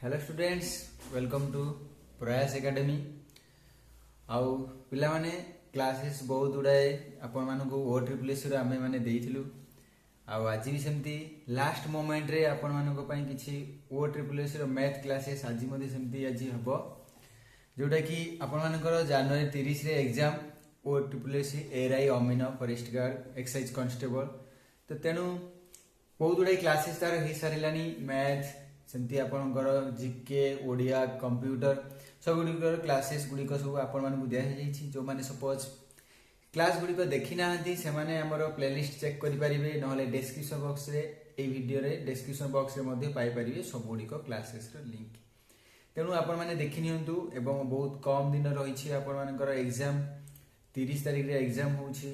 Hello students, welcome to प्रयास academy. आउ पिला माने क्लासेस बहुत गुड़ाए आपण मानकु ओ ट्रिपल एस रो आमे माने देइथिलु। आउ आज भी सेमती लास्ट मोमेंट रे आपण मानको पई किछि ओ ट्रिपल एस रो मैथ क्लासेस आज मध्ये सेमती आज हबो, जोटा कि आपण मानकर जनवरी 30 रे एग्जाम ओ ट्रिपल एस एआरआई अमीन फॉरेस्ट गार्ड एक्साइज कांस्टेबल। तो तेनु बहुत गुड़ाए क्लासेस तार हो सारानी मैथ सेमती आपणकर जीके ओडिया कंप्यूटर सब गुड़िकर क्लासेस गुड़िक सब आपण दिखाई। जो मैंने सपोज क्लास गुड़िक देखी ना से प्लेलिस्ट चेक करेंगे, ना डिस्क्रिप्शन बॉक्स रे ए वीडियो रे डिस्क्रिप्शन बॉक्स रे पाइपर सब गुड़िक क्लासेस लिंक। तेणु आपण मैंने देखी नियंतु एवं बहुत कम दिन रही आपर एग्जाम 30 तारिख रे एग्जाम होछि।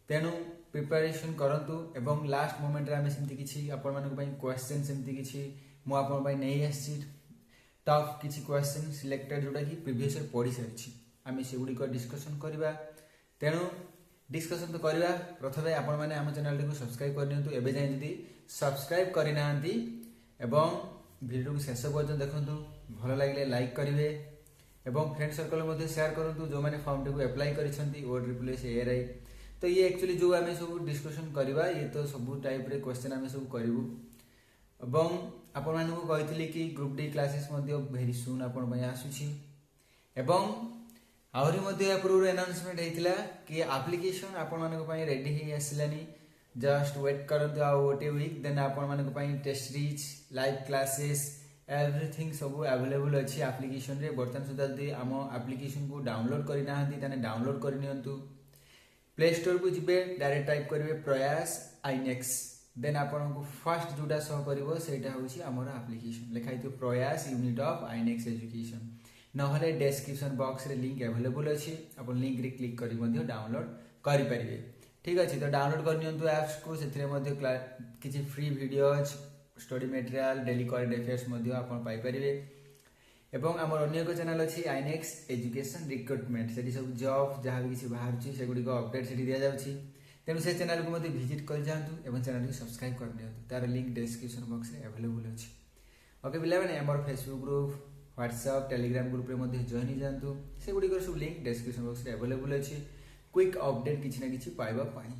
तेणु प्रिपरेशन करंतु एवं लास्ट मोमेंट रे आमे सेमती किछि आपण मानक पई क्वेश्चन सेमती किछि मु आपण पई नै आछि टफ किछि क्वेश्चन सिलेक्टेड जोटा कि प्रीवियस ईयर पढि सारिछि। आमे से गुडी को डिस्कशन करबा। तेणु डिस्कशन तो करबा प्रथमे आपण माने हम चैनल को सब्सक्राइब कर नियंतु। एबे जाय जदी सब्सक्राइब करि नांती एवं वीडियो को शेष पर्यंत देखंतु, भलो लागले लाइक करिवे एवं फ्रेंड सर्कल मध्ये शेयर करंतु जो माने फॉर्म को अप्लाई करिसंती ओ ट्रिपल एस एआरआई। तो ये एक्चुअली जो आमे सब डिस्कशन करबा ये तो सब टाइप रे क्वेश्चन आमे सब करिवु। एवं आपण मानकु कहितली कि ग्रुप डी क्लासेस मध्ये वेरी सून आपण पय आसुछि। एवं आउरी मध्ये अप्रूव अनाउंसमेंट हेतिला कि एप्लीकेशन आपण मानक पय रेडी हे आसिलानी। जस्ट वेट करंतु आ ओटे वीक देन आपण मानक पय test series live classes everything सब अवेलेबल अछि एप्लीकेशन रे। बर्तन सुधा दे हम एप्लीकेशन को डाउनलोड करि नाहंती तने डाउनलोड करि नियंतु। प्ले स्टोर को जिबे डायरेक्ट टाइप करिवे प्रयास आइनेक्स, देन आपन को फर्स्ट जोटा शो करिवो सेटा होछि हमर एप्लीकेशन लिखाइ तो प्रयास यूनिट ऑफ आइनेक्स एजुकेशन। नहले डिस्क्रिप्शन बॉक्स रे लिंक अवेलेबल अछि, अपन लिंक रे क्लिक करि मध्ये डाउनलोड करि परिबे। ठीक अछि, तो डाउनलोड कर नियंतु ऐप्स को। सेथिरे मध्ये किछि free videos study material daily current affairs मध्ये आपन पाइ परिबे। एवं आमर अन्य एक चैनल अछि आइनेक्स एजुकेशन रिक्रुटमेंट, सेठी सब जॉब जहां भी किछि बाहर छि सेगुडी को अपडेट सेठी दिया जाउछि। तेणु से चैनल को मते विजिट कर जांतु एवं चैनल को सब्सक्राइब कर दियंतु। तार लिंक डिस्क्रिप्शन बॉक्स रे अवेलेबल अछि। ओके पिला माने हमर Facebook group WhatsApp Telegram group रे मते जॉइन जांतु, सेगुडी को सब लिंक डिस्क्रिप्शन बॉक्स रे अवेलेबल अछि क्विक अपडेट किछि ना किछि पाइबा पाई।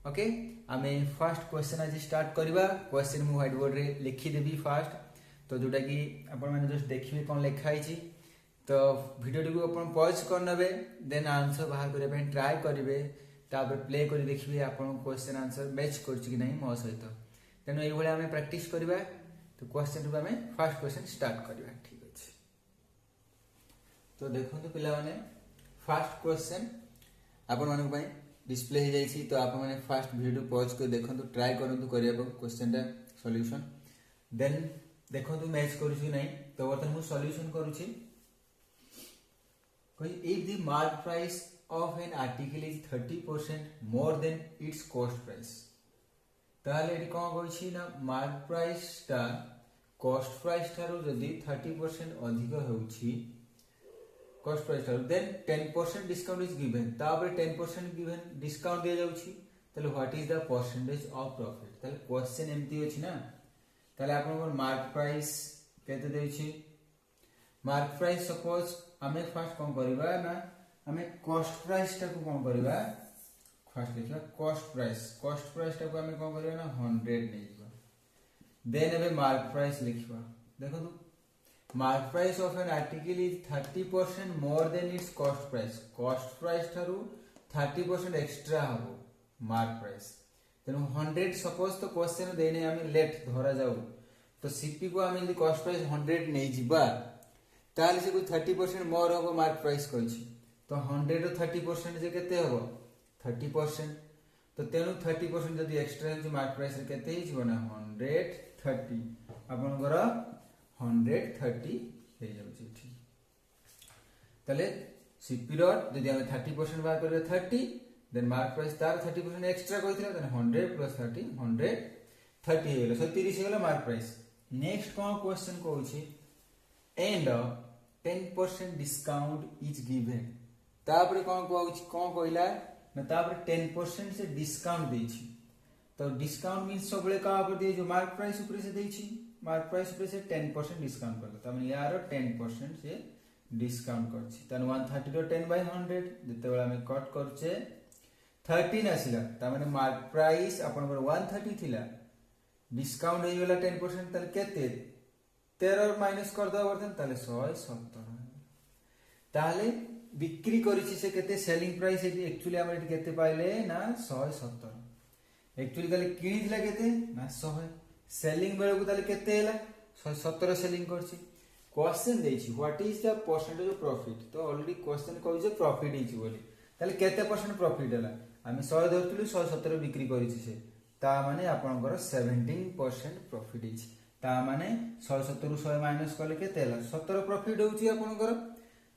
ओके, आमे फर्स्ट क्वेश्चन आज स्टार्ट करबा। क्वेश्चन मु व्हाइट बोर्ड रे लिखि देबी फर्स्ट, तो जोटा कि आपण माने जस्ट देखिबे कोन लिखा हिची। तो वीडियो को अपन पॉज कर नबे, देन आंसर बाहर करे पे ट्राई करिवे, तापर प्ले करि देखिबे आपण क्वेश्चन आंसर मैच करछि कि नहीं मो सहित। तेनो एई भले हमें प्रैक्टिस करबा। तो क्वेश्चन को हमें फर्स्ट क्वेश्चन स्टार्ट करबा। ठीक अछि, तो देखंतु पिला माने फर्स्ट क्वेश्चन आपण माने पई डिस्प्ले हो जाइछि। तो आपण माने फर्स्ट वीडियो पॉज कर देखंतु, ट्राई करंतु करिया क्वेश्चन दा सॉल्यूशन, देन देखो मैच करूछि नहीं। तो बर्तन मु सॉल्यूशन करूछि। If the mark price of an article is 30% more than its cost price, ताले एटी कोन कहछि ना मार्क प्राइस ता कॉस्ट प्राइस थारो जदी 30% अधिक होउछि कॉस्ट प्राइस थारो, देन 10% डिस्काउंट इज गिवन। तापर 10% गिवन डिस्काउंट दिया जाउछि, ताले what is the percentage of profit. ताले क्वेश्चन एमती अछि ना, ताले आपन मार्क प्राइस केते देछि। मार्क प्राइस सपोज हमें फर्स्ट कोन करबा ना, हमें कॉस्ट प्राइस टा को कोन करबा फर्स्ट लिखला कॉस्ट प्राइस टा को हमें कोन करबा ना 100 नै दिबा। देन एबे मार्क प्राइस लिखबा। देखो तो mark price of an article is 30% more than its cost price. Cost price Tharu 30% extra हबो मार्क प्राइस। तेनु 100 सपोज तो क्वेश्चन देने हमें लेट धरा जाऊ, तो सीपी को हमें यदि कॉस्ट प्राइस 100 नहीं जिबा ताले से कोई 30% मोर होबो मार्क प्राइस कहछि। तो 100 रो 30% जे केते होबो 30%। तो तेनु 30% जदी एक्स्ट्रा हो मार्क प्राइस रे केते हिजबो ना 130। आपनकर 130 हे जाउछि। ठीक, ताले सीपी रो जदी हमें 30% बार करबे 30, देन मार्क प्राइस तार 30% एक्स्ट्रा कहितला, देन 100 + 30 130 हेलो, सो 30 हेलो मार्क प्राइस। नेक्स्ट कोन क्वेश्चन कहउछि एंड 10% डिस्काउंट इज गिवन। तापर कोन कहउछि कोन कहला ना, तापर 10% से डिस्काउंट देछि। तो डिस्काउंट मींस सबले का ऊपर दिए जो मार्क प्राइस ऊपर से देछि मार्क प्राइस से 10% डिस्काउंट कर यार 10% से डिस्काउंट कर 130 रो 10/100 जिते आम कट करचे 13 आसला मार्क प्राइस आप 130 थिला डिस्काउंट हो गला 10% केते 13 माइनस कर दो बर्तन 117 ताले बिक्री करिछि से केते सेलिंग प्राइस एक्चुअली हम एटी केते पाइले ना 117 एक्चुअली ताले किनिथिला केते ना 100 सेलिंग बेले को ताले केते हैला 117 सेलिंग करछि क्वेश्चन देछि what is the percentage of profit तो ऑलरेडी क्वेश्चन कहू जे प्रॉफिट हिची बोली ताले केते परसेंट प्रॉफिट हैला हम 100 धरतुलु 117 बिक्री करिछि से ता माने आपनकर 17% प्रॉफिट हिची ता माने 117 100 माइनस करले केते हैला 17 प्रॉफिट होउछि आपनकर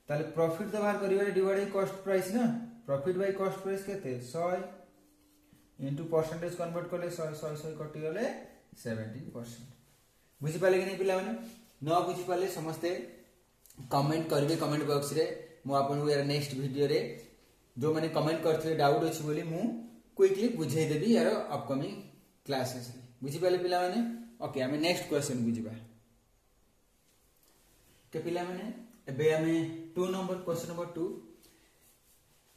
ताले प्रॉफिट तो बाहर करिबा डिवाइड बाय कॉस्ट प्राइस ना प्रॉफिट बाय कॉस्ट प्राइस केते 100 इनटू परसेंटेज कन्वर्ट करले 100 कटि गले 17% बुझी पाले कि नहीं पिला माने न बुझी पाले समस्ते कमेंट करिवे कमेंट बॉक्स रे मु आपन को यार नेक्स्ट वीडियो रे जो माने कमेंट करथिले डाउट अछि बोली मु क्विकली बुझाई देबी यार अपकमिंग क्लासेस रे बुझी पाले पिला माने ओके हमें नेक्स्ट क्वेश्चन बुझिबा के पिला माने एबे हमें 2 नंबर क्वेश्चन नंबर 2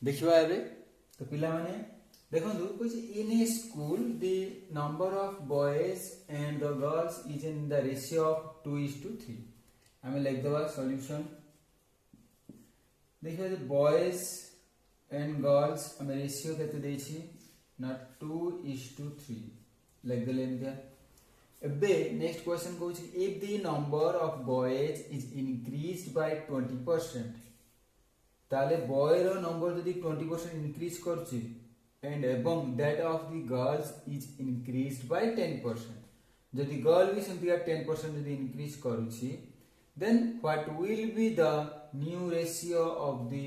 देखिबा एबे तो पिला माने देखंतु कुछ in a school the number of boys and the girls is in the ratio of 2:3 हमें लिख दबा सॉल्यूशन देखिबा जे बॉयज एंड गर्ल्स हमें रेशियो केते देछि ना 2:3 लिख देले एंडिया एबे नेक्स्ट क्वेश्चन कहूछि if the number of boys is increased by 20% ताले बॉय रो नंबर जदी 20% इंक्रीज करछि एंड एवं that of the girls is increased by 10% जदी गर्ल भी सेमतिया 10% जदी इंक्रीज करूछि then what will be the new ratio of the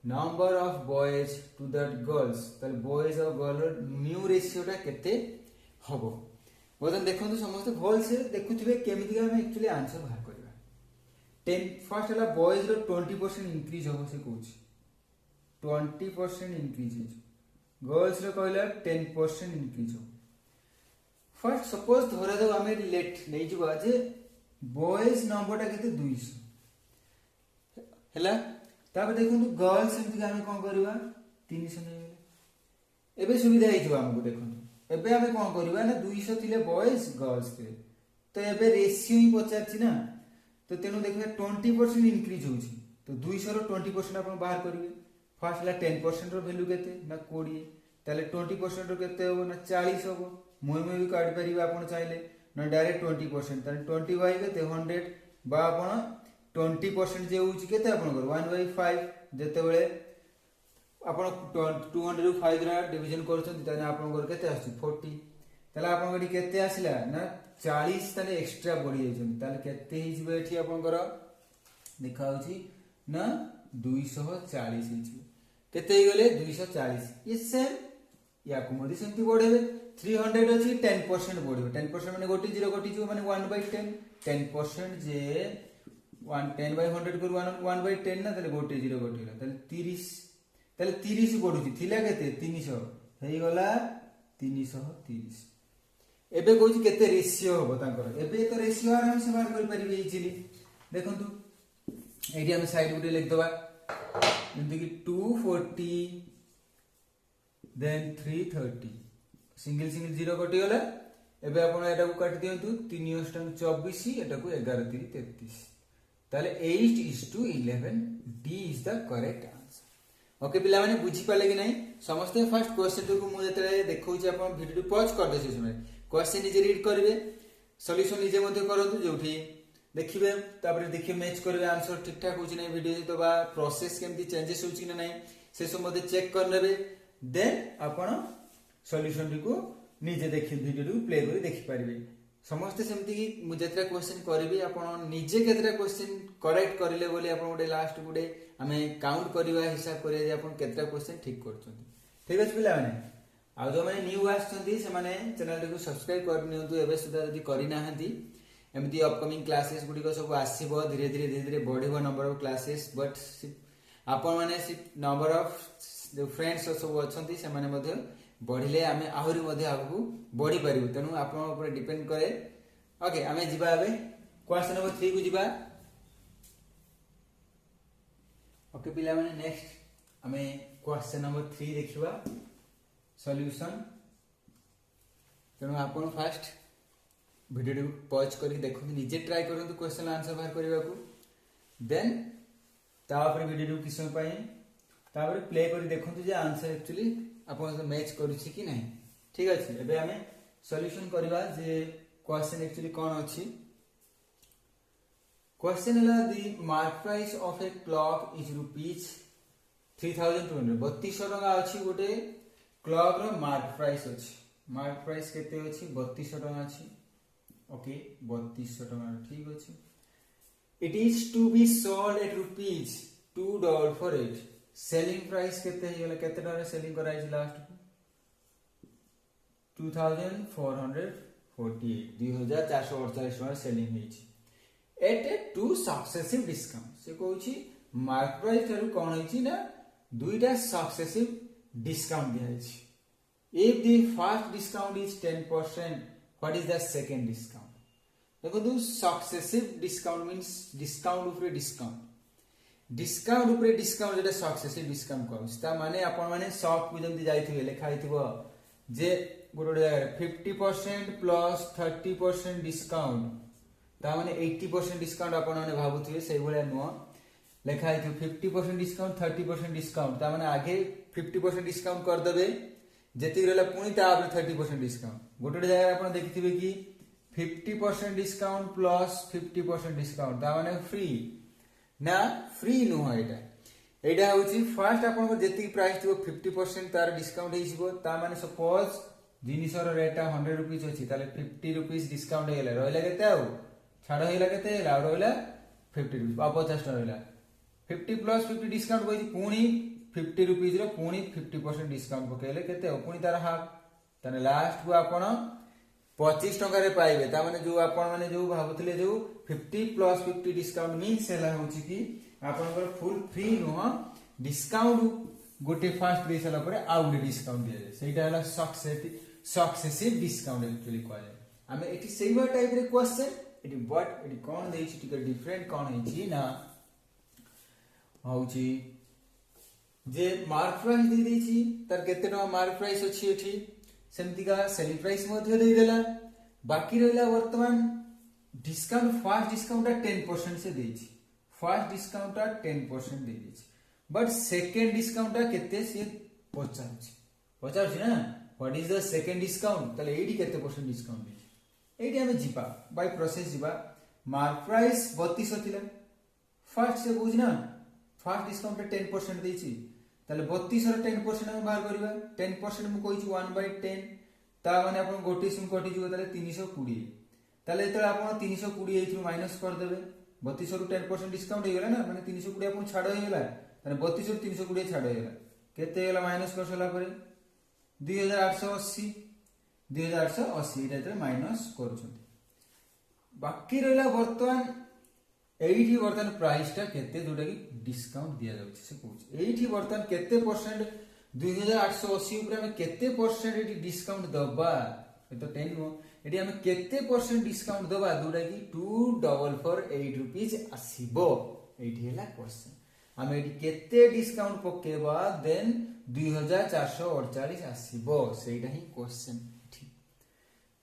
number of boys to that girls ताले बॉयज और गर्ल न्यू रेशियो टा केते हबो बदन देखंतु समस्त भल से देखुथिबे केमिति हम एक्चुअली आंसर बाहर करबा 10 फर्स्ट हला बॉयज रो 20% इंक्रीज हो से कहूछि 20% इंक्रीज हो गर्ल्स रो कहला 10% इंक्रीज हो फर्स्ट सपोज धरा दो हमें लेट नै जबा जे बॉयज नंबर टा केते 200 हला ताबे देखंतु गर्ल्स सेमति हम कोन करबा 300 नै एबे सुविधा हे जबा हमको देखंतु एबे हमें कोन करबा ना 200 थिले बॉयज गर्ल्स थे तो एबे रेशियो ही पचारछि ना तो तेनु देखबे 20% इंक्रीज होछि तो 200 रो 20% आपण बाहर करिवे फर्स्ट ला 10% रो वैल्यू केते ना 20 ताले 20% रो केते हो ना 40 हो मोय भी काट परिबा आपण चाहिले ना डायरेक्ट 20% ताले 20 बाय केते 100 बा आपण 20% जे होछि केते आपण कर 1/5 जेते बेले आपण 200 रो 5 रा डिवीजन करछन ताने आपण कर केते आछि 40 ताले आपण गडी केते आसिला ना 40 ताले एक्स्ट्रा बढ़ी जाइछन ताले केते हि जिवे एठी आपण कर देखा होछि ना 240 हि छि केते हि गले 240 ये सेम या को मोदी सेमति बढ़ेबे 300 अछि 10% बढ़िबो 10% माने गोटी 0 गोटी जो माने 1/10 10% जे 10/100 कर 1/10 ना ताले गोटी 0 गोटी ताले 30 ताले 30 बढ़ुची थिला केते 300 हेई गला 330 एबे कहूची केते रेशियो होबो तांकर एबे तो रेशियो आराम से बाहर कर परिबे इजीली देखंतु एडी हम साइड गुटे लिख दबा जंती कि 240 देन 330 सिंगल सिंगल 0 कटि गला एबे आपण एटा को काटि दियंतु 3 अष्टम 24 एटा को 11 3 33 ताले 8:11 D is the correct answer okay पिला माने बुझी पाले कि नहीं समस्त फर्स्ट क्वेश्चन को मु जतले देखौ छी आपण वीडियो पॉज कर दे से समय क्वेश्चन निजे रीड करिवे सॉल्यूशन निजे मध्ये करंतु जोठी देखिबे तापर देखि मैच करिवे आंसर ठीक ठाक होची नै वीडियो तो बा प्रोसेस केमती चेंजेस होची कि नै से सब मध्ये चेक कर लेबे देन आपण सॉल्यूशन को निजे देखि वीडियो प्ले करी देखि पारिबे समस्त सेमती कि मु जतरा क्वेश्चन करबी आपण निजे केतरा क्वेश्चन करेक्ट करिले बोली आपण गोटे लास्ट गोटे हमें काउंट करबा हिसाब करे जे आपण केतरा क्वेश्चन ठीक करछन ठीक अछि पिला माने आ जो माने न्यू आछथि से माने चैनल को सब्सक्राइब कर नियंतु एबे सुधा जदी करि नाहंती एमती अपकमिंग क्लासेस गुडी को सब आसीबो धीरे धीरे बढ़िबो नंबर ऑफ क्लासेस बट आपण माने नंबर ऑफ जो फ्रेंड्स सब अछंती से माने मध्ये बढ़िले आमे आहुरी मध्ये आगु बढ़ी परिबो तनु आपण ऊपर डिपेंड करे ओके आमे जिबा अबे क्वेश्चन नंबर 3 को जिबा। ओके पिला माने नेक्स्ट आमे क्वेश्चन नंबर 3 देखिबा सॉल्यूशन। तेणु आपण फास्ट वीडियो पॉज करी देखो निजे ट्राई करंतु क्वेश्चन आंसर बाहर करबा को देन तापर वीडियो किछ समय पई तापर प्ले करी देखंतु जे आंसर एक्चुअली आपण से मैच करूछि कि नहीं। ठीक अछि एबे हमें सॉल्यूशन करबा जे क्वेश्चन एक्चुअली कोन अछि। क्वेश्चन है the mark price of a clock is rupees 3200 3200 टका अछि गोटे क्लॉक रो मार्क प्राइस अछि। मार्क प्राइस केते अछि 3200 टका अछि। ओके 3200 टका ठीक अछि। It is to be sold at rupees $2 for it. Selling price केते हे गेला केते टका सेलिंग कराइ लास्ट 2448 2448 टका सेलिंग हेछि एट ए टू सक्सेसिव डिस्काउंट। से कहूछि मार्क प्राइस थारु कोन हेछि ना दुईटा सक्सेसिव डिस्काउंट दिया हेछि। If the first discount is 10%, what is the second discount? देखो दो successive discount means discount ऊपर discount. Discount ऊपर discount जेटा successive discount कहूँ ता माने आपण माने शॉप को जंती जाइथिबे लेखा आइथिबो जे गोटे जगह 50% plus 30% discount ता माने 80% discount आपण माने भाबुथिबे सेही भलिया नुवा लेखा आइथिबो 50% discount 30% discount ता माने आगे 50% discount कर देबे जेति रहला पुनी तापर 30% डिस्काउंट गोटे जगह आपण देखिथिबे कि 50% डिस्काउंट प्लस 50% डिस्काउंट ता माने फ्री ना फ्री नो एटा होची फर्स्ट आपण को जेति प्राइस थियो 50% तार डिस्काउंट हेइसिबो ता माने सपोज जिनिसर रेट 100 रुपीस अछि ताले 50 रुपीस डिस्काउंट हेला रहला केते आउ छाड़ हेला केते हेला रहला 50 रुपीस 50 टका रहला 50 प्लस 50 डिस्काउंट होई पुनी 50 रुपीस रो पुनी 50% डिस्काउंट पकेले केते हो पुनी तार हाफ तने लास्ट को आपण 25 टका रे पाइबे ता माने जो आपण माने जो भाबुतले जो 50 प्लस 50 डिस्काउंट मींस सेला होची कि आपण को फुल फ्री नो डिस्काउंट गोटे फास्ट दे सला परे आ गोटे डिस्काउंट दिया जाय सेटा हला सक्सेसिव डिस्काउंट एक्चुअली कहले हमें एटी सेवा टाइप रे क्वेश्चन एटी बट एटी कोन देछि टिके डिफरेंट कोन हेछि ना होची जे मार्क प्राइस दे देछि तार केते टका मार्क प्राइस अछि एठी सेमति का सेलिंग प्राइस मध्ये दे देला बाकी रहला वर्तमान डिस्काउंट फर्स्ट डिस्काउंट 10% से देछि फर्स्ट डिस्काउंट 10% दे देछि बट सेकंड डिस्काउंट केते से 50 ना what is the second discount तले एडी केते परसेंट डिस्काउंट देछि एडी हमें जिपा बाय प्रोसेस जिबा मार्क प्राइस 3200 थिला फर्स्ट से बुझ ना फर्स्ट डिस्काउंट 10% देछि ताले 32 रो 10% हम बाहर करबा 10% मु कहिछु 1/10 ता माने आपण गोटी सुन कटि जिवो ताले 320 ताले एतले आपण 320 एथु माइनस कर देबे 32 रो 10% डिस्काउंट हे गेला ना माने 320 आपण छाड़ हे गेला ताले 32 रो 320 छाड़ हे गेला केते गेला माइनस कर सला परे 2880 एटा एतले माइनस करूछंती बाकी रहला वर्तमान एठी वर्तमान प्राइस ता केते जोटा कि डिस्काउंट दिया जाउछ से कहूछ एठी वर्तमान केते परसेंट 2880 ऊपर हम केते परसेंट एठी डिस्काउंट दबा ए तो 10 नो एठी हम केते परसेंट डिस्काउंट दबा जोटा कि 2448 रुपीस आसीबो एठी हैला क्वेश्चन हम एठी केते डिस्काउंट पकेबा देन 2448 आसीबो सेटा ही क्वेश्चन एठी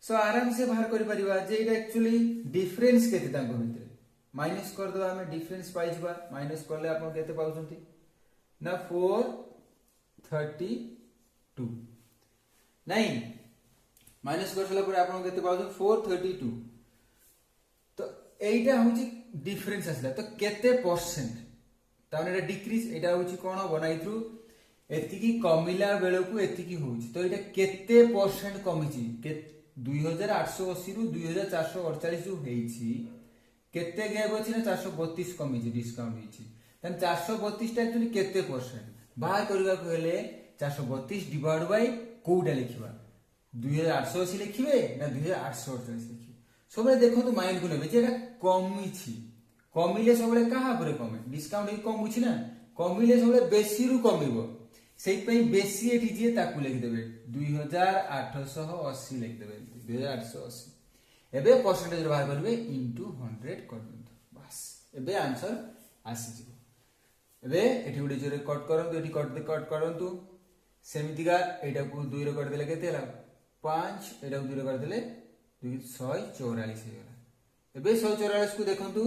सो आराम से बाहर करि परिबा जे एटा एक्चुअली डिफरेंस केते तांको भितर माइनस कर दो हमें डिफरेंस पाई जबा माइनस करले आपण केते पाउछंती ना 432 नहीं माइनस करसला पर आपण केते पाउछ 432 तो एटा होची डिफरेंस असला तो केते परसेंट ताने एटा डिक्रीज एटा होची कोन बनाई थ्रू एतिकी कमिला बेले को एतिकी होची तो एटा केते परसेंट कमिची 2880 रु 2448 जो हेची केते गैप अछि ना 432 कमी छी डिस्काउंट हिची तन 432 टा एक्चुअली केते परसेंट बाहर करबा को हेले 432 डिवाइड बाय कोडा लिखिबा 2880 लिखिबे ना 2848 लिखिबे सबले देखो तो माइंड को लेबे जेटा कमी छी कमिले सबले कहा परे कमे डिस्काउंट ही कम बुछि ना कमिले सबले बेसी रु कमिबो सेहि पई बेसी एठी जे ताकू लिख देबे 2880 लिख देबे 2880 एबे परसेंटेज बाहर करेंगे इंटू 100 कर दियंतु बस एबे आंसर आसी जिवो एबे एठी गुडी जोरे कट करंतु एठी कट करंतु सेमितिका एटा को 2 रे कर देले केते हला 5 एटा को 2 रे कर देले 244 हे गला एबे 144 को देखंतु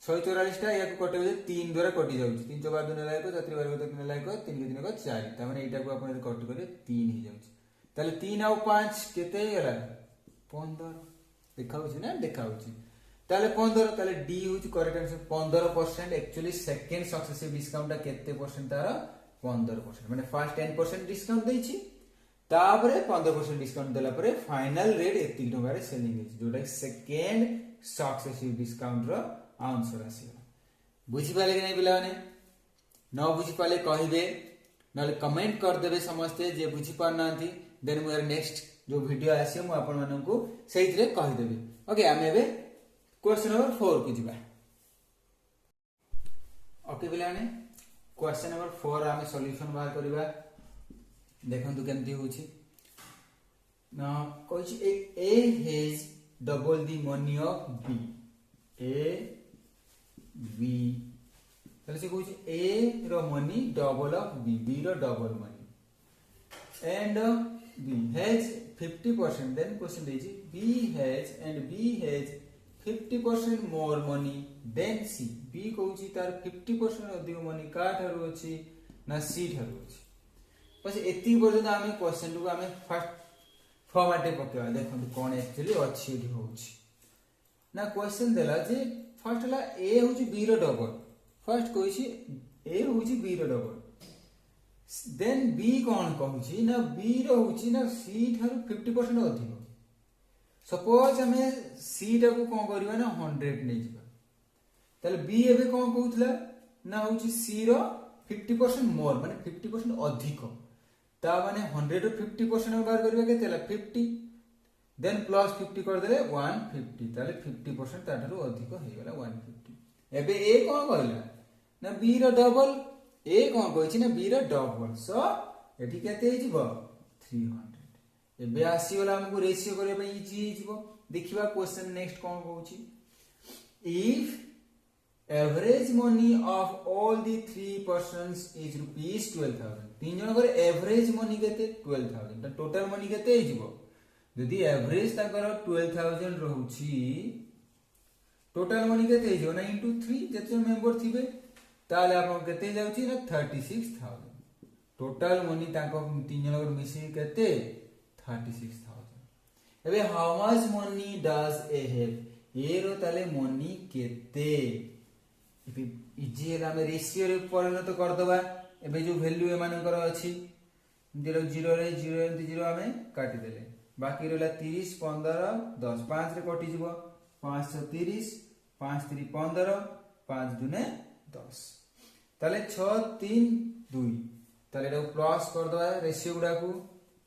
144 टा या को कटे 3 द्वारा कटि जाउछि 3 4 2 नेला 1 7 12 2 नेला 1 3 के 3 को 4 त माने एटा को अपन कट करे 3 हे जाउछि ताले 3 और 5 केते हे गला 15 देखाउछि ना देखाउछि ताले 15 ताले डी होछि correct answer 15% actually second successive discount ता केते परसेंट तार 15% माने फर्स्ट 10% डिस्काउंट देछि तापरे 15% डिस्काउंट देला परे फाइनल रेट एति टका रे सेलिंग हेछि जोटा सेकंड सक्सेसिव डिस्काउंट रो आंसर आसीला बुझि पाले कि नै पिला माने न बुझि पाले कहिबे नले कमेंट कर देबे समस्ते जे बुझि पारनांती देन मोर नेक्स्ट जो वीडियो आसी मु आपन माननकु सेहितरे कहि देबे ओके आमे एबे क्वेश्चन नंबर 4 को जिबा ओके पिला माने क्वेश्चन नंबर 4 आमे सॉल्यूशन बाहर करबा देखंतु केमती होछि ना कोछि A has double the money of B A B ताले से कोछि ए रो मनी डबल ऑफ बी रो double money and B has 50% then question देछि B has and B has 50% more money than C B कोछि तार 50% अधिक money का ठारू अछि ना सी ठारू अछि बस एति पर्यंत आमे क्वेश्चन को आमे फर्स्ट फॉर्मेट पकेवा देखंतु कोन एक्चुअली अछि एठी होछि ना क्वेश्चन देला जे फर्स्ट ला ए होछि बी रो डबल फर्स्ट कोइछि ए होछि बी रो डबल देन बी कोन कहूछि ना बी रो होछि ना सी थारु 50% अधिक सपोज हमें सी टा को कोन करबा ना 100 नै जिबा तले बी एबे कोन कहउतला ना होछि सी रो 50% मोर माने 50% अधिक ता माने 100 रो 50% बार करबा केतेला 50 देन प्लस 50 कर देले 150 ताले 50% ताठरो अधिक हे गेला 150 एबे ए कोन कहला ना बी रो डबल ए कोन कहछि ना बी रो डबल सो एठी केते हे जिवो 300 एबे आसी वाला हमको रेशियो करे पे इजी हे जिवो देखिबा क्वेश्चन नेक्स्ट कोन कहउछि if average money of all the 3 persons is rupees 12000 तीन जन कर एवरेज मनी केते 12000 त टोटल मनी केते हे जिवो यदि एवरेज ताकर 12000 रहउछि टोटल मनी केते हे जिवो ना इनटू 3 जते मेंबर थिबे ताले आपन केते जाउछि ना 36000 टोटल मनी ताको तीन जन कर मिसी केते 36000 एबे how much money does A have A रो ताले मनी केते इजी है हमें रेशियो रे परिणत कर दबा एबे जो वैल्यू ए मानकर अछि 0 0 रे 0 एंती 0 हमें काटी देले बाकी रहला 30 15 10 5 रे कटि जिवो 530 5 3 15 5 दुने 10 ताले 6 3 2 ताले एटा प्लस कर दबा रेशियो गुडा को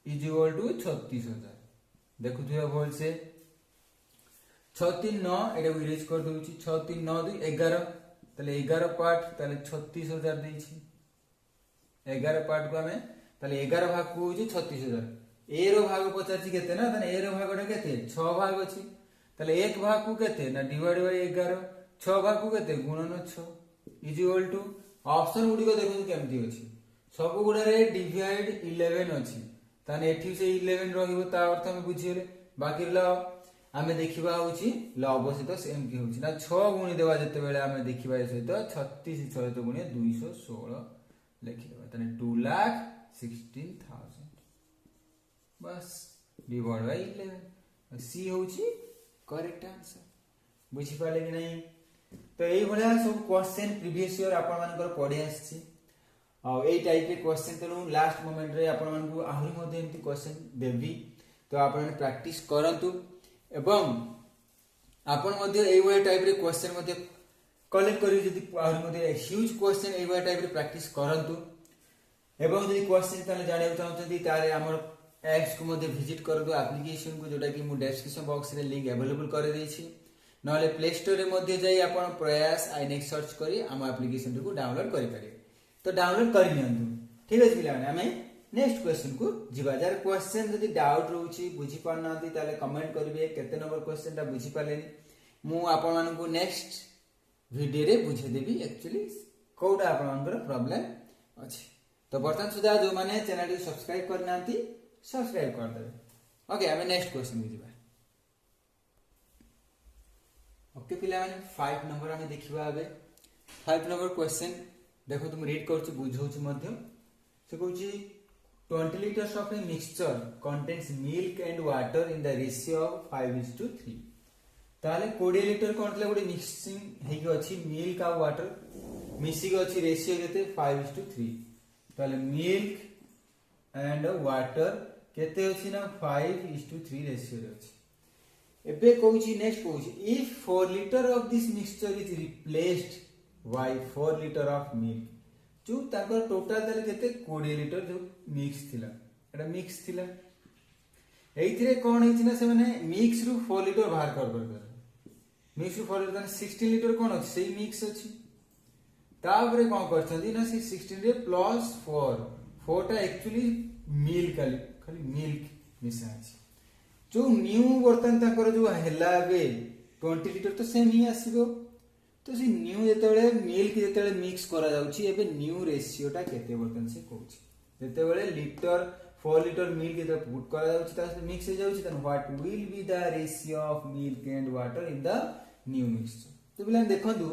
इज इक्वल टू 36000 देखुथियो भल से 6 3 9 एटा को इरेज कर दोछि 6 3 9 2 11 ताले 11 पार्ट ताले 36000 देछि 11 पार्ट को हमें ताले 11 भाग को होछि 36000 ए रो भाग पचाछि केते ना ताने ए रो भागटा केते 6 भाग अछि ताले 1 भाग को केते ना डिवाइड बाय 11 6 भाग को केते गुणन 6 इज इक्वल टू ऑप्शन गुडी को देखु केमती अछि सब गुडा रे डिवाइड 11 अछि ताने एठी से 11 रहिबो ता अर्थ हम बुझिले बाकी ल आमे देखिबा होछि लव सहित सेम की होछि ना 6 गुणी देबा जते बेले आमे देखिबा सहित 36 6 गुणी 216 लिखि देबा तने 216000 बस डिवाइड बाय 11 सी होछि करेक्ट आंसर बुझि पाले कि नै तो एई भलिया सब क्वेश्चन प्रीवियस ईयर आपण मानकर पढि आछि आ एई टाइप के क्वेश्चन तनु लास्ट मोमेंट रे आपण मानकु आहुरी मध्ये एंती क्वेश्चन देबी तो आपण प्रैक्टिस करंतु एवं आपण मध्ये एई वे टाइप रे क्वेश्चन मध्ये कलेक्ट करी जदी आहुरी मध्ये ह्यूज क्वेश्चन एई वे टाइप रे प्रैक्टिस करंतु एवं जदी क्वेश्चन ताले जाने चाहते तारे हमर एप्स को मध्ये विजिट करदो एप्लीकेशन को जोटा कि मु डिस्क्रिप्शन बॉक्स रे लिंक अवेलेबल करे देछि नले प्ले स्टोर रे मध्ये जाई आपण प्रयास आईनेक्स सर्च करी हम एप्लीकेशन को डाउनलोड करि पारे तो डाउनलोड करि नियंतु ठीक अछि पिला हमें नेक्स्ट क्वेश्चन को जीवा जार क्वेश्चन जदी डाउट रहउची बुझी पारनांती ताले कमेंट करिवे केते नंबर क्वेश्चन ता बुझी पालेनी मु आपन मानन को नेक्स्ट वीडियो रे बुझे देबी एक्चुअली कोडा आपन मानकर प्रॉब्लम अछि। तो बर्तन सुधा जो माने चैनल को सब्सक्राइब करनांती सब्सक्राइब कर देबे। ओके हमें नेक्स्ट क्वेश्चन को जीवा। ओके पिला माने 5 नंबर हमें देखिबा आबे 5 नंबर क्वेश्चन देखो तुम रीड करछु बुझौछु मध्य से कहूची 20 liters of a mixture contains milk and water in the ratio of 5:3 ताले 20 लीटर कोन तले गोटे मिक्सिंग हेकी अछि मिल्क आ वाटर मिसी के अछि रेशियो केते 5:3 ताले मिल्क एंड वाटर केते अछि ना 5:3 रेशियो रे अछि। एबे कहूची next कहूची if 4 liter of this mixture is replaced by 4 liter of milk जो ताकर टोटल ताले केते 20 लीटर जो मिक्स थिला एटा मिक्स थिला एइथिरे कोन हेछि ना से माने मिक्स रु 4 लीटर बाहर कर मिक्स रु 4 लीटर ताने 16 लीटर कोन अछि सेही मिक्स अछि तापरे कोन करछंती ना से 16 रे प्लस 4 टा एक्चुअली मिल्क खाली मिल्क मिसा अछि जो न्यू बर्तन ताकर जो हेला बे 20 लीटर तो सेम ही आसीबो तो सी न्यू जेतेबेले मिल्क जेतेबेले मिक्स करा जाउची एबे न्यू रेशियो टा केते बर्तन से कहूची जेतेबेले लीटर 4 लीटर मिल्क जेते पुट करा जाउची ता से मिक्स हो जाउची तन what will be the ratio of milk and water in the new mixture. तो बिला देखंतु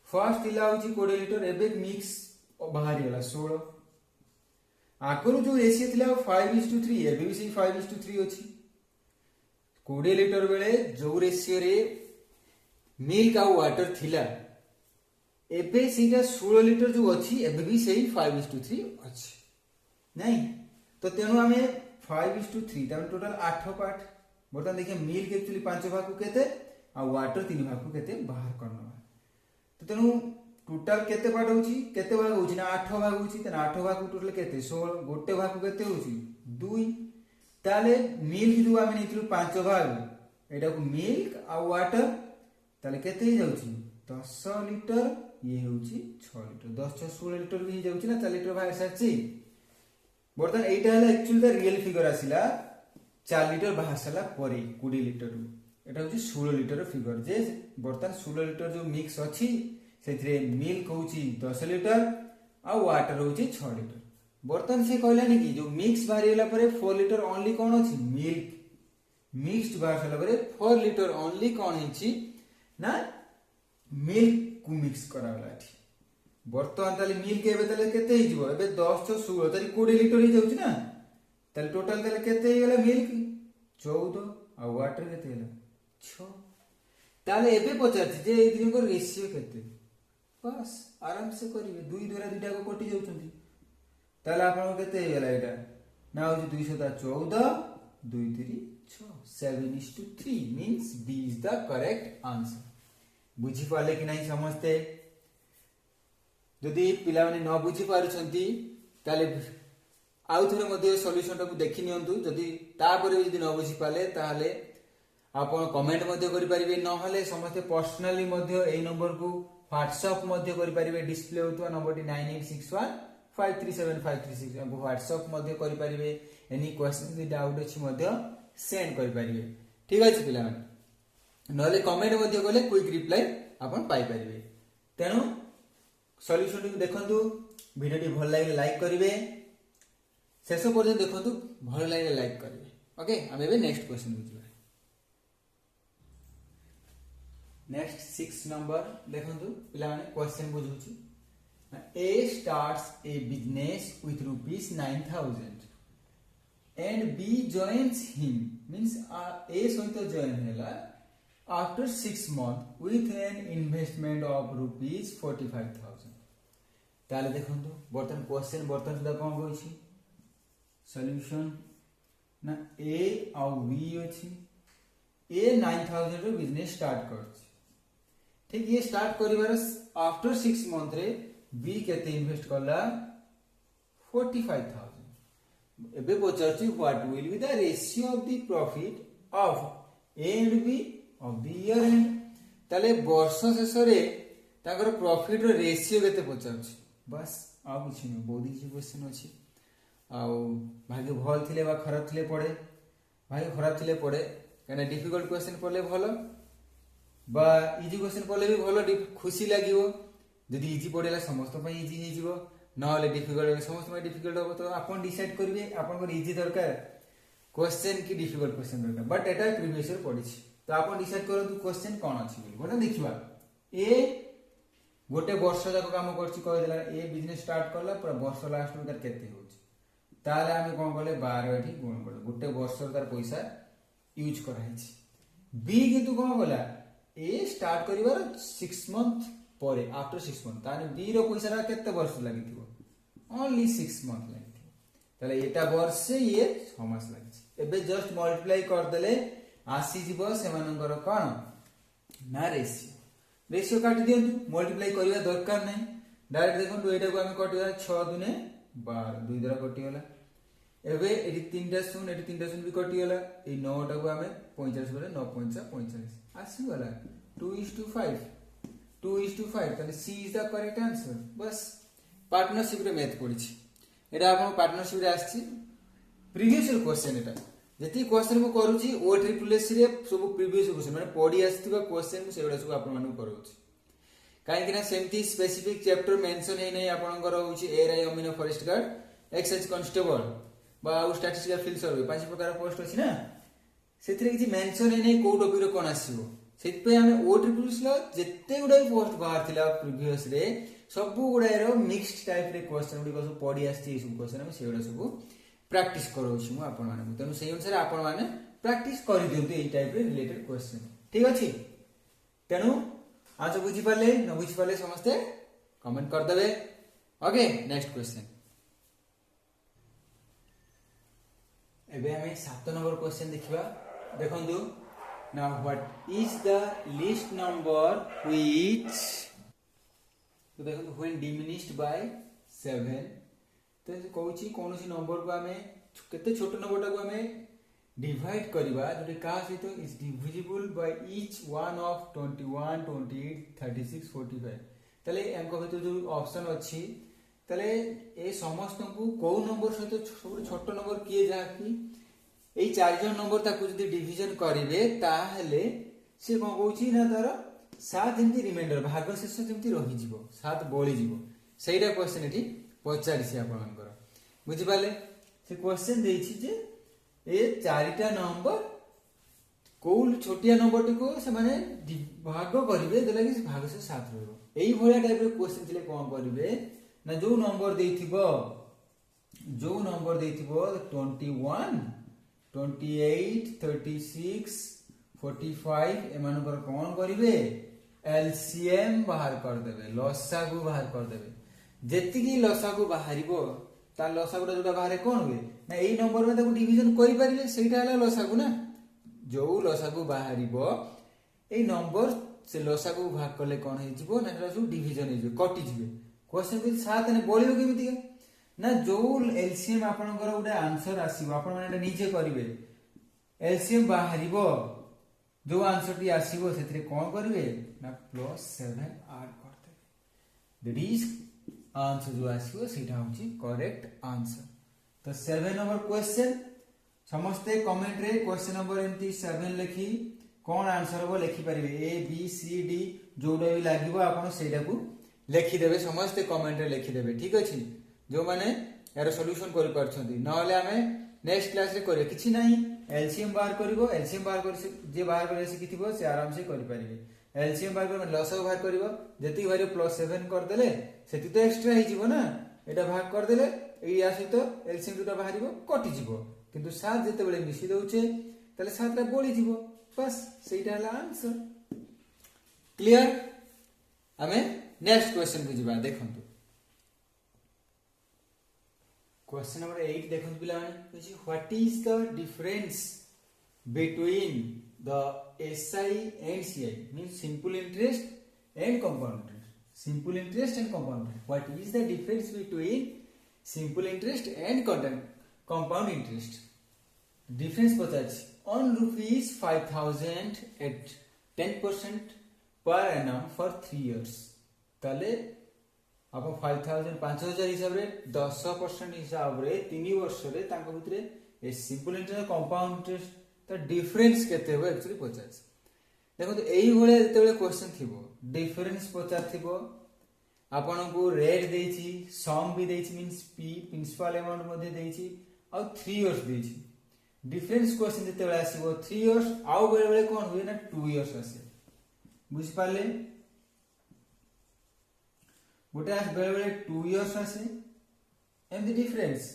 फर्स्ट इला होची 20 लीटर एबे मिक्स बाहरी होला 16 आगरो जो रेशियो थिला 5:3 एबे भी सी 5:3 अछि 20 लीटर बेले जो रेशियो रे मिल्क आ वाटर थिला एबे सीधा 16 लीटर जो अछि एबे भी सही 5:3 अछि नहीं तो तेनु हमें 5:3 तम टोटल 8 पार्ट बर्तन देखिए मिल्क एक्चुअली 5 भाग को केते आ वाटर 3 भाग को केते बाहर करना तो तेनु टोटल केते पार्ट होची केते भाग होची ना 8 भाग होची त 8 भाग को टोटल केते 16 गोटे भाग को केते होची 2 ताले मिल्क जो हमें निथिलु 5 भाग एटा को मिल्क आ वाटर ताले केते ही जाउची 10 लीटर ये होची 6 लीटर 10 6 16 लीटर भी जाउची ना 4 लीटर बाहर साची बर्तन एटा हला एक्चुअली द रियल फिगर आसिला 4 लीटर बाहर साला परे 20 लीटर एटा होची 16 लीटर फिगर जे बर्तन 16 लीटर जो मिक्स अछि सेथरे मिल्क होची 10 लीटर आ वाटर होची 6 लीटर बर्तन से कहला नि कि जो मिक्स बाहर होला परे 4 लीटर ओनली कोन अछि मिल्क मिक्स्ड बाहर साला परे 4 लीटर ओनली कोन हिची ना मिल्क को मिक्स करावला एठी बर्तमान ताले मिल्क एबे ताले केते ही जीवो एबे 10 6 16 ताली 20 लीटर ही जाउची ना ताले टोटल ताले केते ही गेला मिल्क 14 आ वाटर केते गेला 6 ताले एबे पचारछि जे ए दिनको रेशियो केते बस आराम से करिवे 2 द्वारा 2 टा को कटि जाउछंती ताले आपन केते ही गेला एटा ना होची 214 2 3 6 7:3 means B is the correct answer। बुझी पाले कि नहीं समझते जदि पिला माने न बुझी पारुछंती ताले आउ थरे मध्ये सॉल्यूशन टा को देखि नियंतु जदि तापरे जदि न बुझी पाले ताले आपण कमेंट मध्ये करि परिबे न हले समस्त पर्सनली मध्ये ए नंबर को व्हाट्सएप मध्ये करि परिबे डिस्प्ले होतवा नंबर 9861 537536 हमको व्हाट्सएप मध्ये करि परिबे एनी क्वेश्चन दि डाउट अछि मध्ये सेंड करि परिबे ठीक अछि पिला माने नले कमेंट मध्ये गले क्विक रिप्लाई आपण पाई परिबे तेनु सॉल्यूशन को देखंतु वीडियो टी भल लागे लाइक करिवे शेष पर्यंत देखंतु भल लागे लाइक करिवे ओके हम एबे नेक्स्ट क्वेश्चन बुझिबा नेक्स्ट 6 नंबर देखंतु पिला माने question बुझुची A starts a business with rupees 9,000 and B joins him means A सहित join हैला after 6 months with an investment of rupees 45,000 ताले देखंतु बर्तन क्वेश्चन बर्तन सुदा कोन होइछि सॉल्यूशन ना A और B अछि A 9,000 रो बिजनेस स्टार्ट करछि ठीक ये स्टार्ट करिवार आफ्टर 6 मंथ रे B केते इन्वेस्ट करला 45,000 एबे पचारछि what will be the ratio of the profit of A and B of the year end ताले वर्ष शेष रे ताकर प्रॉफिट रो रेशियो केते पचारछि बस आ कुछ नै बहुत इजी क्वेश्चन अछि आउ भाग्य भल थिले बा खराब थिले पड़े भाग्य खराब थिले पड़े कहीं डिफिकल्ट क्वेश्चन पढ़ले भल बा इजी क्वेश्चन पढ़ले भी भल खुशी लगे जदि इजी पढ़ेगा समस्त इजी हो ना डिफिकल्ट समस्त डिफिकल्ट हम तो आप डिसाइड करेंगे आप इजी दरकार क्वेश्चन कि डिफिकल्ट क्वेश्चन दरकार बट एटा प्रीवियस ईयर पढ़ी तो आप डिसाइड करूँ क्वेश्चन कौन अच्छी गोटे देखा ए गोटे वर्ष जाक कम करदेला ए बिजनेस स्टार्ट कला पूरा वर्ष लास्ट में तार केते होची ताले आमे कोन कले 12 एठी गुण कले गोटे वर्ष तार पैसा यूज कराइछि बी किंतु कोन कला ए स्टार्ट करिवार 6 मंथ परे आफ्टर 6 मंथ ताने बी रो पैसा केते वर्ष लागिथिबो ओनली 6 मंथ लागिथिबो ताले एटा वर्ष ये 6 मास लागिछि एबे जस्ट मल्टीप्लाई कर देले आसी जीवो सेमानकर कोन ना रेशियो काटी दियंतु मल्टीप्लाई करिवा दरकार नै डायरेक्ट देखंतु एटा को हम कटिवा 6 दुने 12 2 द्वारा कटि गला एबे एटी तीनटा शून्य भी कटि गला ए 9 टा को हमें 45 बोले 9 45 आसी गला 2:5 2:5 ताले सी इज द करेक्ट आंसर बस पार्टनरशिप रे मैथ पढिछि एटा आपण पार्टनरशिप रे आछि प्रीवियस ईयर क्वेश्चन एटा जति क्वेश्चन को करूछि ओ ट्रिपल एस रे सब प्रीवियस क्वेश्चन माने पढि आस्थिबा क्वेश्चन सेगडा सब आपण मानु करूछि काहे कि ना सेमती स्पेसिफिक चैप्टर मेंशन हे नै आपनकर होछि एआरआई अमीनो फॉरेस्ट गार्ड एक्साइज कांस्टेबल बा स्टैटिस्टिकल फील्ड सर्वे पांच प्रकार पोस्ट अछि ना सेथिरे किछि मेंशन हे नै को टॉपिक रो कोन आसीबो सेति पे हमें ओ ट्रिपल एस ला जत्ते गुडा पोस्ट बाहर थिला प्रीवियस रे सब गुडा रो मिक्स्ड टाइप रे क्वेश्चन गुडी को सब पढि आस्छि सब क्वेश्चन हम सेगडा सब प्रैक्टिस करोछि मु आपन माने तनु सेही अनुसार आपन माने प्रैक्टिस करि दियंतु एई टाइप रे रिलेटेड क्वेश्चन ठीक अछि तनु आज बुझी पाले न बुझी पाले समस्ते कमेंट कर देबे ओके नेक्स्ट क्वेश्चन एबे हमें 7 नंबर क्वेश्चन देखिबा देखंतु now what is the least number which तो देखंतु व्हेन डिमिनिश्ड बाय 7 तो कहूची कोनोसी नंबर को हमें केते छोट नंबर को हमें डिवाइड करिबा जोटे का सहित is divisible by each one of 21 28 36 45 तले एंको भीतर जो ऑप्शन अछि तले ए समस्त को को नंबर सहित छोट नंबर किए जा कि ए चार जन नंबर ताकू जदी डिवीजन करिवे ताहले से कोन कहूची ना तार 7 जेंति रिमाइंडर भाग शेष जेंति रहि जिवो 7 बळी जिवो सेइडा क्वेश्चन एठी पचारिसी आपनकर बुझि पाले से क्वेश्चन देछि जे ए चारिटा नंबर कोल छोटिया नंबर टी को से माने भाग करिवे देला कि भाग से 7 रहबो एई भलिया टाइप रे क्वेश्चन थिले कोन करिवे ना जो नंबर देथिबो 21 28 36 45 एमानकर कोन करिवे एलसीएम बाहर कर देबे लसागु बाहर कर देबे जेतिकी लसागु बाहरिबो ता लसागुटा जोटा बाहरे कोन हुए ना एई नंबर में ताको डिवीजन करि परिले सेटा हला लसागु ना जो लसागु बाहरिबो एई नंबर से लसागु भाग करले कोन हे जिवो ना सेटा सब डिवीजन हे जिवो कटि जिवो क्वेश्चन भी 7 ने बोलिबो केमिति ना जो एलसीएम आपनकर उडा आंसर आसीबो आपन माने नीचे करिवे एलसीएम बाहरिबो जो आंसर टी आसीबो सेथिरे कोन करिवे ना +7 ऐड करते दैट इज आंसर जो आसीबो सेटा होची करेक्ट आंसर तो 7 नंबर क्वेश्चन समस्ते कमेंट रे क्वेश्चन नंबर एंती 7 लिखी कोन आंसर हो लिखि परिवे ए बी सी डी जोडा भी लागिबो आपण सेटा को लिखि देबे समस्ते कमेंट रे लिखि देबे ठीक अछि जो माने यार सॉल्यूशन करि परछंती न होले हमें नेक्स्ट क्लास रे करे किछि नाही एलसीएम बाहर करिवो एलसीएम बाहर कर जे बाहर करे सिखिथिबो से आराम से करि परिवे एलसीएम बाहर कर लसग बाहर करिवो जति भारी +7 कर देले सेति तो एक्स्ट्रा हि जिवो ना एटा भाग कर देले एई आसी तो एलसीएम जोटा बाहरिवो कटि जिवो किंतु 7 जते बेले मिसि दउचे तले 7 रा बोली जिवो बस सेटा हला आंसर क्लियर हमें नेक्स्ट क्वेश्चन को जिबा देखंतु क्वेश्चन नंबर 8 देखंतु पिला माने what is the difference between the SI and CI means simple interest and compound interest. Simple interest and compound interest. What is the difference between simple interest and compound interest? Difference बताछि on rupees 5,000 at 10% per annum for 3 years. ताले आप 5000 5000 हिसाब रे 10% हिसाब रे 3 वर्ष रे तांको भितरे a simple interest compound interest तो डिफरेंस केते हो एक्चुअली पचास देखो तो एई भले जेतेबेले क्वेश्चन थिबो डिफरेंस पचार थिबो आपन को रेट देछि सम भी देछि मींस पी प्रिंसिपल अमाउंट मध्ये देछि और 3 इयर्स देछि डिफरेंस क्वेश्चन जेतेबेले आसीबो 3 इयर्स आउ बेले बेले कोन होय ना 2 इयर्स आसे बुझ पाले गोटे आस बेले बेले 2 इयर्स आसे and the difference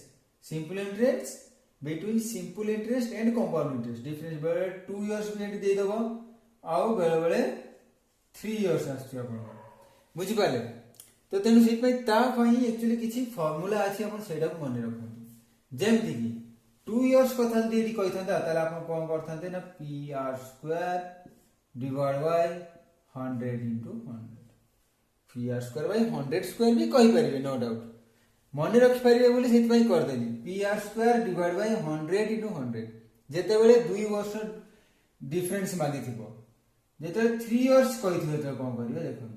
simple interest between simple interest and compound interest difference बेले 2 इयर्स भी दे दबो आउ बेले बेले 3 इयर्स आछी आपण बुझि पाले तो तेनु सेट पई ता पई एक्चुअली किछि फार्मूला अछि आपण सेडा को मन रखु जेमति की 2 इयर्स कथा दे दी कहिथांता ताले आपण कोन करथांते ना pr² divide by 100 into 100 pr² bye 100² भी कहि परिबे नो डाउट मन रखि परिबे बोली सेट पई कर देली pr² डिवाइड बाय 100 into 100 जेते बेले 2 वर्ष डिफरेंस मागी थिबो जेते 3 इयर्स कहिथिबे तो कोन करिवे देखो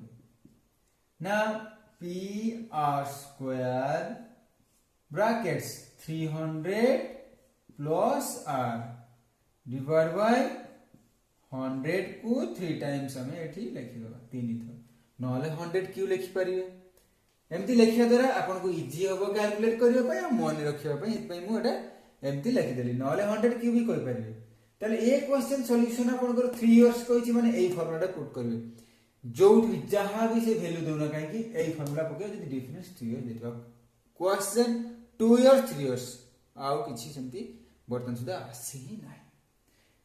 ना pr² brackets 300 plus r divide by 100 को 3 टाइम्स हमें एठी लिखि दबा 3 थर नहले 100 क्यू लिखि परिबे एमती लिखिया द्वारा आपन को इजी होबो कैलकुलेट करियो पय मन रखियो पय इतपय मु एटा एमती लिखि देली नहले 100 क्यू भी कहि परिबे ताले ए क्वेश्चन सॉल्यूशन आपन को 3 इयर्स कहिछि माने एई फॉर्मूलाटा पुट करिवे जो जहां भी से वैल्यू देउना काहे कि एई फॉर्मूला पके जदी डिफरेंस 3 इयर देतबा क्वेश्चन 2 इयर्स 3 इयर्स आउ किछि सेमती बर्तन सुदा आसी ही नाही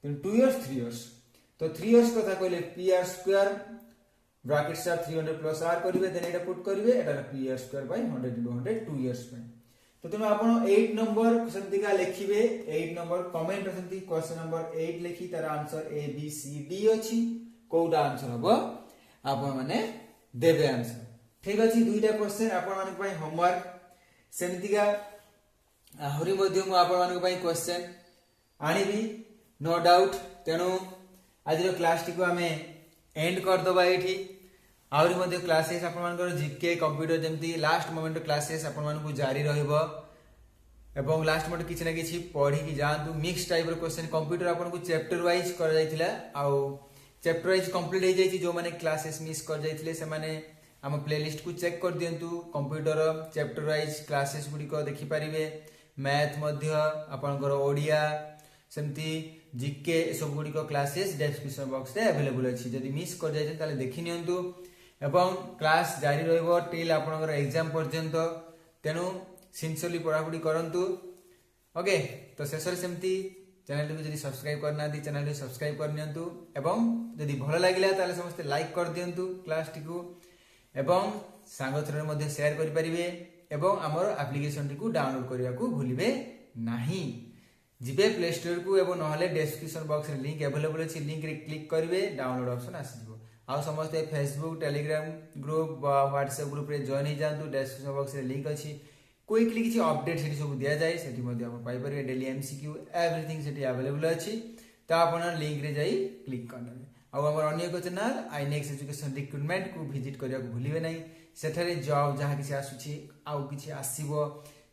then 2 years 3 years तो 3 years कथा कहले pr² brackets are 300 plus r करिवे देन एटा पुट करिवे एटा pr² बाय 100 into 100 2 years पे तो तुम आपण 8 नंबर सेमती का लिखिबे 8 नंबर कमेंट सेमती क्वेश्चन नंबर 8 लिखि तार answer a b c d अछि कोउटा आंसर हबो आपण माने देबे आंसर ठीक अछि दुईटा क्वेश्चन आपण माने पय होमवर्क सेमती का आहुरी मध्ये मु आपण माने पय क्वेश्चन आनिबी नो डाउट तेनु आज क्लास टी को आमे एंड कर दबा एठी आहुरी मध्ये क्लासेस आपण मानकर जीके कंप्यूटर जेमती लास्ट मोमेंट क्लासेस आपण मान को जारी रहइबो एवं लास्ट मोमेंट किछ ना किछ पढी कि जानतु मिक्स टाइप रो क्वेश्चन कंप्यूटर आपण को चैप्टर वाइज कर जाइतिला आ चैप्टर वाइज कंप्लीट हो जाइछि जो माने क्लासेस मिस कर जाइतिले से माने हम प्लेलिस्ट को चेक कर दियंतु कंप्यूटर चैप्टर वाइज क्लासेस गुडी को देखि परिबे मैथ मध्ये आपण को ओडिया सेमती जीके सब गुडी को क्लासेस डिस्क्रिप्शन बॉक्स रे अवेलेबल अछि जदी मिस कर जाइछन ताले देखि नियंतु एवं क्लास जारी रहइबो टिल आपण एग्जाम पर्यंत तेनु सिंसियरली पढापढी करंतु ओके तो शेषर सेमती चैनल को जदी सब्सक्राइब करना दी चैनल को सब्सक्राइब कर नियंतु एवं जदी भलो लागिला ताले समस्त लाइक कर दियंतु क्लास टी को एवं सांगथरे मध्ये शेयर करि परिबे एवं हमर एप्लीकेशन टी को डाउनलोड करिया को भूलिबे नाही जिबे प्ले स्टोर को एवं नहले डिस्क्रिप्शन बॉक्स रे लिंक अवेलेबल अछि लिंक रे क्लिक करिवे डाउनलोड ऑप्शन आसी जिवो आ समस्त Facebook Telegram group WhatsApp group रे जॉइन हो जांतु डिस्क्रिप्शन बॉक्स रे लिंक अछि क्विकली किछि अपडेट सेठी सब दिया जाय सेठी मध्ये आपण पाइ परिबे डेली एमसीक्यू एवरीथिंग सेठी अवेलेबल अछि त आपण लिंक रे जाई क्लिक करने आ हमर अन्य एक चैनल आईनेक्स एजुकेशन रिक्रूटमेंट को विजिट करिया को भूलिबे नै सेठारे जॉब जहा किछि आसुछि आ किछि आसीबो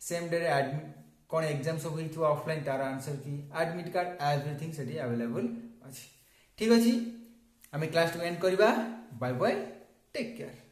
सेम डे रे एडमिट कोन एग्जाम सब होइथु ऑफलाइन तार आंसर की एडमिट कार्ड एवरीथिंग सेठी अवेलेबल अछि ठीक अछि हमें क्लास टू एंड करबा बाय बाय टेक केयर।